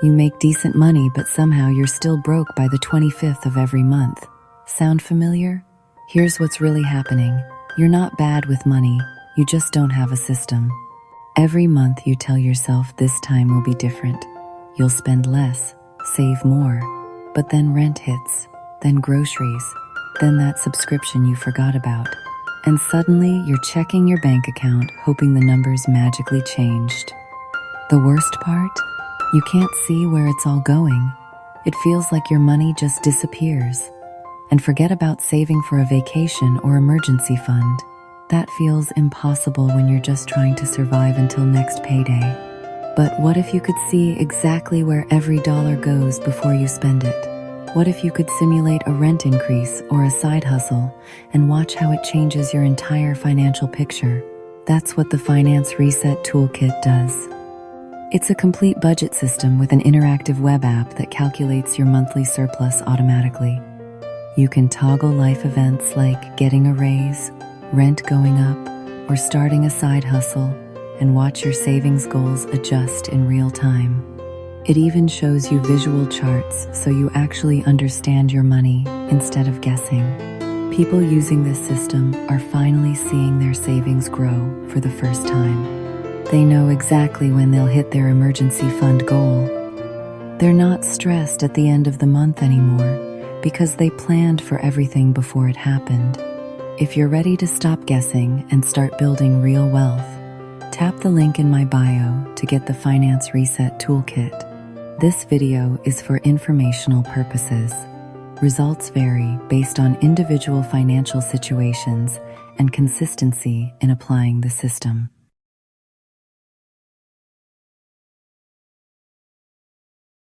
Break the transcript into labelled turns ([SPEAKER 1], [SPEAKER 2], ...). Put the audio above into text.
[SPEAKER 1] You make decent money, but somehow you're still broke by the 25th of every month. Sound familiar? Here's what's really happening. You're not bad with money, you just don't have a system. Every month you tell yourself this time will be different. You'll spend less, save more, but then rent hits, then groceries, then that subscription you forgot about. And suddenly you're checking your bank account, hoping the numbers magically changed. The worst part? You can't see where it's all going. It feels like your money just disappears. And forget about saving for a vacation or emergency fund. That feels impossible when you're just trying to survive until next payday. But what if you could see exactly where every dollar goes before you spend it? What if you could simulate a rent increase or a side hustle and watch how it changes your entire financial picture? That's what the Finance Reset Toolkit does. It's a complete budget system with an interactive web app that calculates your monthly surplus automatically. You can toggle life events like getting a raise, rent going up, or starting a side hustle, and watch your savings goals adjust in real time. It even shows you visual charts so you actually understand your money instead of guessing. People using this system are finally seeing their savings grow for the first time. They know exactly when they'll hit their emergency fund goal. They're not stressed at the end of the month anymore because they planned for everything before it happened. If you're ready to stop guessing and start building real wealth, tap the link in my bio to get the Finance Reset Toolkit. This video is for informational purposes. Results vary based on individual financial situations and consistency in applying the system.